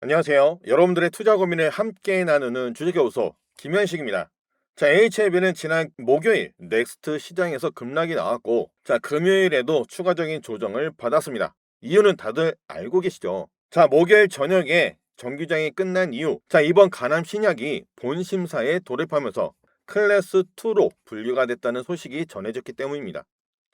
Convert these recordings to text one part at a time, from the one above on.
안녕하세요. 여러분들의 투자 고민을 함께 나누는 주식교수 김현식입니다. 자, HLB는 지난 목요일 넥스트 시장에서 급락이 나왔고, 자, 금요일에도 추가적인 조정을 받았습니다. 이유는 다들 알고 계시죠? 자, 목요일 저녁에 정규장이 끝난 이후, 자, 이번 가남 신약이 본심사에 돌입하면서 클래스 2로 분류가 됐다는 소식이 전해졌기 때문입니다.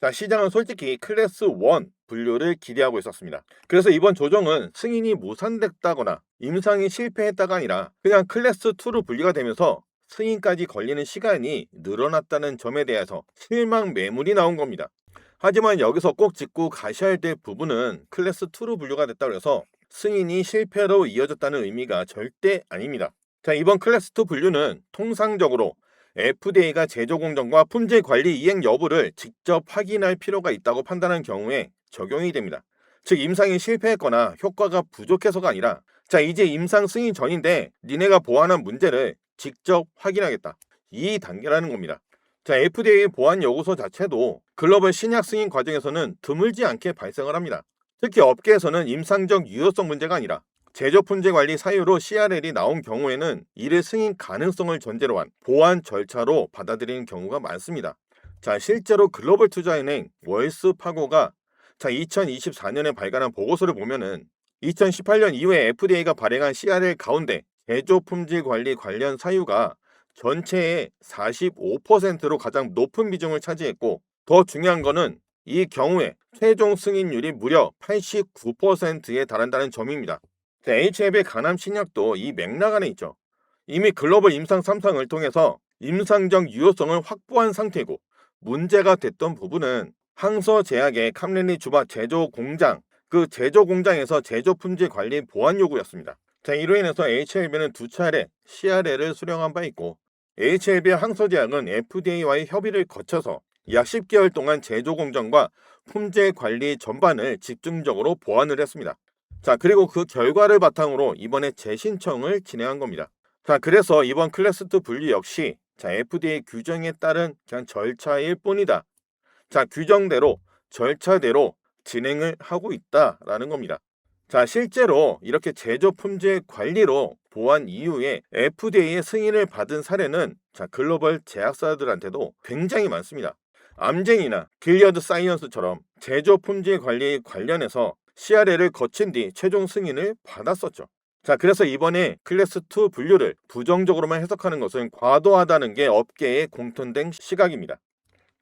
자, 시장은 솔직히 클래스 1 분류를 기대하고 있었습니다. 그래서 이번 조정은 승인이 무산됐다거나 임상이 실패했다가 아니라 그냥 클래스 2로 분류가 되면서 승인까지 걸리는 시간이 늘어났다는 점에 대해서 실망 매물이 나온 겁니다. 하지만 여기서 꼭 짚고 가셔야 될 부분은 클래스 2로 분류가 됐다고 해서 승인이 실패로 이어졌다는 의미가 절대 아닙니다. 자, 이번 클래스 2 분류는 통상적으로 FDA가 제조 공정과 품질 관리 이행 여부를 직접 확인할 필요가 있다고 판단한 경우에 적용이 됩니다. 즉 임상이 실패했거나 효과가 부족해서가 아니라 자 이제 임상 승인 전인데 니네가 보완한 문제를 직접 확인하겠다. 이 단계라는 겁니다. 자 FDA 보완 요구서 자체도 글로벌 신약 승인 과정에서는 드물지 않게 발생을 합니다. 특히 업계에서는 임상적 유효성 문제가 아니라 제조 품질 관리 사유로 CRL이 나온 경우에는 이를 승인 가능성을 전제로 한 보완 절차로 받아들이는 경우가 많습니다. 자, 실제로 글로벌 투자은행 월스파고가 2024년에 발간한 보고서를 보면은 2018년 이후에 FDA가 발행한 CRL 가운데 제조 품질 관리 관련 사유가 전체의 45%로 가장 높은 비중을 차지했고 더 중요한 거는 이 경우에 최종 승인율이 무려 89%에 달한다는 점입니다. HF의 가남 신약도 이 맥락 안에 있죠. 이미 글로벌 임상 3상을 통해서 임상적 유효성을 확보한 상태고 문제가 됐던 부분은 항서제약의 캄렌리 주바 제조 공장 그 제조 공장에서 제조 품질 관리 보안 요구였습니다. 자, 이로 인해서 HLB는 두 차례 CRL을 수령한 바 있고 HLB의 항서제약은 FDA와의 협의를 거쳐서 약 10개월 동안 제조 공정과 품질 관리 전반을 집중적으로 보완을 했습니다. 자, 그리고 그 결과를 바탕으로 이번에 재신청을 진행한 겁니다. 자, 그래서 이번 클래스 2 분류 역시 FDA 규정에 따른 그냥 절차일 뿐이다. 자, 규정대로 절차대로 진행을 하고 있다라는 겁니다. 자, 실제로 이렇게 제조 품질 관리로 보완 이후에 FDA의 승인을 받은 사례는 글로벌 제약사들한테도 굉장히 많습니다. 암젠이나 길리어드 사이언스처럼 제조 품질 관리 관련해서 CRL을 거친 뒤 최종 승인을 받았었죠. 자, 그래서 이번에 클래스 2 분류를 부정적으로만 해석하는 것은 과도하다는 게 업계의 공통된 시각입니다.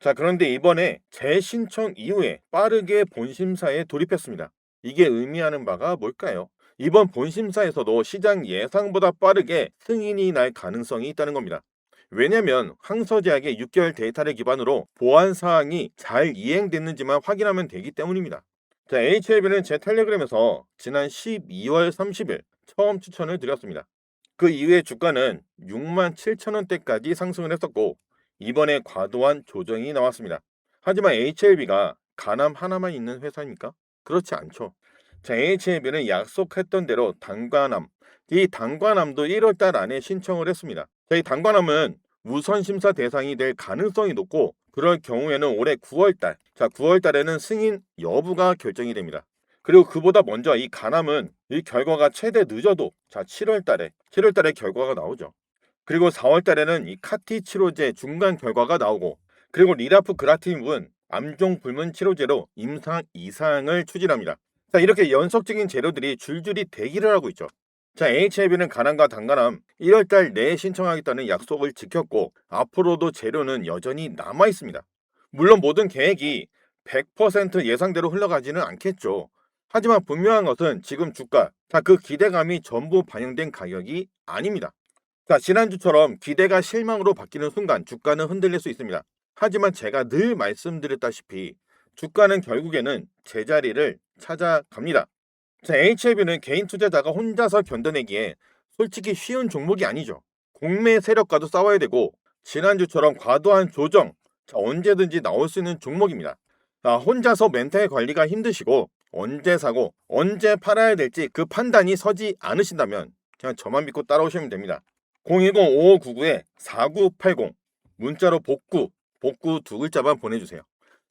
자, 그런데 이번에 재신청 이후에 빠르게 본심사에 돌입했습니다. 이게 의미하는 바가 뭘까요? 이번 본심사에서도 시장 예상보다 빠르게 승인이 날 가능성이 있다는 겁니다. 왜냐면 항서제약의 6개월 데이터를 기반으로 보안 사항이 잘 이행됐는지만 확인하면 되기 때문입니다. 자, HLB는 제 텔레그램에서 지난 12월 30일 처음 추천을 드렸습니다. 그 이후에 주가는 67,000원대까지 상승을 했었고 이번에 과도한 조정이 나왔습니다. 하지만 HLB가 가남 하나만 있는 회사입니까? 그렇지 않죠. 자, HLB는 약속했던 대로 단관함, 이 단관함도 1월달 안에 신청을 했습니다. 자, 이 단관함은 우선 심사 대상이 될 가능성이 높고 그럴 경우에는 올해 9월달, 자 9월달에는 승인 여부가 결정이 됩니다. 그리고 그보다 먼저 이 가남은 이 결과가 최대 늦어도 7월달에 결과가 나오죠. 그리고 4월달에는 이 카티 치료제 중간 결과가 나오고 그리고 리라프 그라티뉩은 암종 불문 치료제로 임상 이상을 추진합니다. 자, 이렇게 연속적인 재료들이 줄줄이 대기를 하고 있죠. 자, HIV는 가남과 단가남 1월달 내에 신청하겠다는 약속을 지켰고 앞으로도 재료는 여전히 남아 있습니다. 물론 모든 계획이 100% 예상대로 흘러가지는 않겠죠. 하지만 분명한 것은 지금 주가, 그 기대감이 전부 반영된 가격이 아닙니다. 자, 지난주처럼 기대가 실망으로 바뀌는 순간 주가는 흔들릴 수 있습니다. 하지만 제가 늘 말씀드렸다시피 주가는 결국에는 제자리를 찾아갑니다. 자, HLB는 개인 투자자가 혼자서 견뎌내기에 솔직히 쉬운 종목이 아니죠. 공매 세력과도 싸워야 되고 지난주처럼 과도한 조정 언제든지 나올 수 있는 종목입니다. 자, 혼자서 멘탈 관리가 힘드시고 언제 사고 언제 팔아야 될지 그 판단이 서지 않으신다면 그냥 저만 믿고 따라오시면 됩니다. 010-5599-4980 문자로 복구 두 글자만 보내주세요.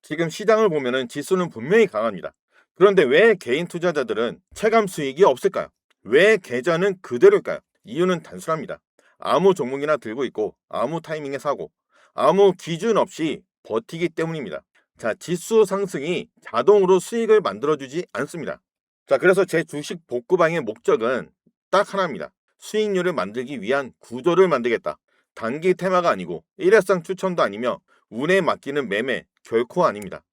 지금 시장을 보면은 지수는 분명히 강합니다. 그런데 왜 개인 투자자들은 체감 수익이 없을까요? 왜 계좌는 그대로일까요? 이유는 단순합니다. 아무 종목이나 들고 있고 아무 타이밍에 사고 아무 기준 없이 버티기 때문입니다. 자, 지수 상승이 자동으로 수익을 만들어주지 않습니다. 자, 그래서 제 주식 복구방의 목적은 딱 하나입니다. 수익률을 만들기 위한 구조를 만들겠다. 단기 테마가 아니고 일회성 추천도 아니며 운에 맡기는 매매 결코 아닙니다.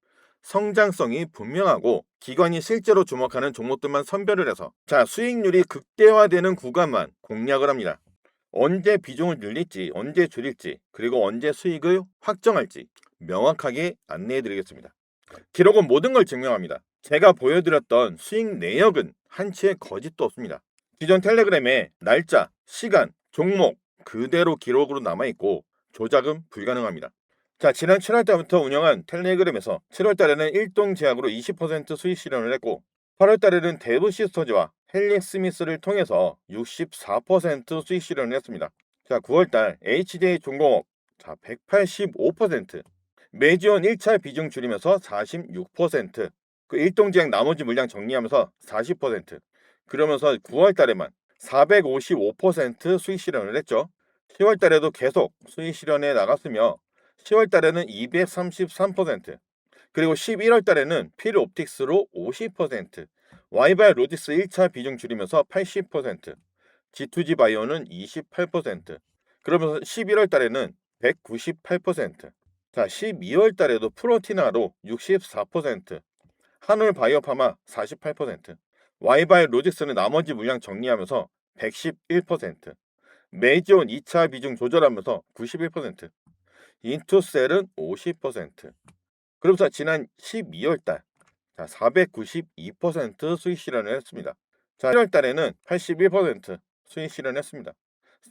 성장성이 분명하고 기관이 실제로 주목하는 종목들만 선별을 해서 수익률이 극대화되는 구간만 공략을 합니다. 언제 비중을 늘릴지, 언제 줄일지, 그리고 언제 수익을 확정할지 명확하게 안내해 드리겠습니다. 기록은 모든 걸 증명합니다. 제가 보여드렸던 수익 내역은 한치의 거짓도 없습니다. 기존 텔레그램에 날짜, 시간, 종목 그대로 기록으로 남아있고 조작은 불가능합니다. 자, 지난 7월 달부터 운영한 텔레그램에서 7월 달에는 일동 제약으로 20% 수익 실현을 했고 8월 달에는 대부 시스터즈와 헨리 스미스를 통해서 64% 수익 실현을 했습니다. 자, 9월 달 HJ 종공업 185%, 매지원 1차 비중 줄이면서 46%, 그 일동 제약 나머지 물량 정리하면서 40%, 그러면서 9월 달에만 455% 수익 실현을 했죠. 10월 달에도 계속 수익 실현에 나갔으며 10월 달에는 233%, 그리고 11월 달에는 필옵틱스로 50%, 와이바이 로직스 1차 비중 줄이면서 80%, G2G 바이오는 28%, 그러면서 11월 달에는 198%, 자, 12월 달에도 프로티나로 64%, 한울 바이오파마 48%, 와이바이 로직스는 나머지 물량 정리하면서 111%, 메이지온 2차 비중 조절하면서 91%, 인투셀은 50%. 그러면서 지난 12월 달 492% 수익 실현을 했습니다. 자, 1월 달에는 81% 수익 실현했습니다.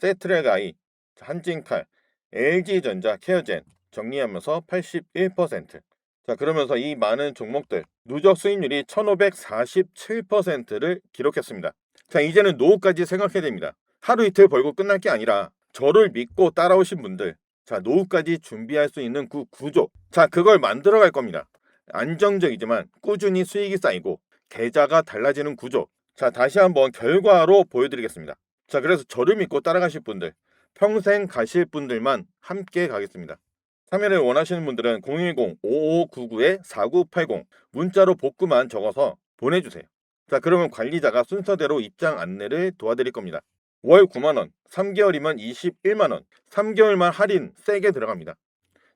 세트랙 아이, 한진칼, LG전자, 케어젠 정리하면서 81%. 자, 그러면서 이 많은 종목들 누적 수익률이 1547%를 기록했습니다. 자, 이제는 노후까지 생각해야 됩니다. 하루 이틀 벌고 끝날 게 아니라 저를 믿고 따라오신 분들, 자, 노후까지 준비할 수 있는 그 구조, 자, 그걸 만들어 갈 겁니다. 안정적이지만 꾸준히 수익이 쌓이고 계좌가 달라지는 구조. 자, 다시 한번 결과로 보여드리겠습니다. 자, 그래서 저를 믿고 따라가실 분들, 평생 가실 분들만 함께 가겠습니다. 참여를 원하시는 분들은 010-5599-4980 문자로 복구만 적어서 보내주세요. 자, 그러면 관리자가 순서대로 입장 안내를 도와드릴 겁니다. 월 9만원, 3개월이면 21만원, 3개월만 할인 세게 들어갑니다.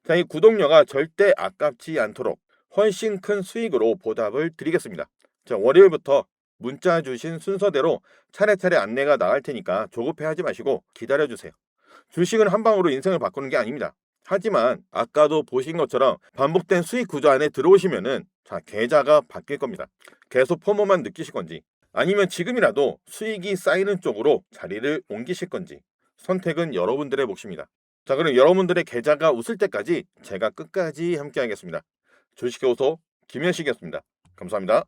자, 이 구독료가 절대 아깝지 않도록 훨씬 큰 수익으로 보답을 드리겠습니다. 자, 월요일부터 문자 주신 순서대로 차례차례 안내가 나갈 테니까 조급해하지 마시고 기다려주세요. 주식은 한 방으로 인생을 바꾸는 게 아닙니다. 하지만 아까도 보신 것처럼 반복된 수익 구조 안에 들어오시면은 계좌가 바뀔 겁니다. 계속 포모만 느끼실 건지 아니면 지금이라도 수익이 쌓이는 쪽으로 자리를 옮기실 건지 선택은 여러분들의 몫입니다. 자, 그럼 여러분들의 계좌가 웃을 때까지 제가 끝까지 함께 하겠습니다. 주식교소 김현식이었습니다. 감사합니다.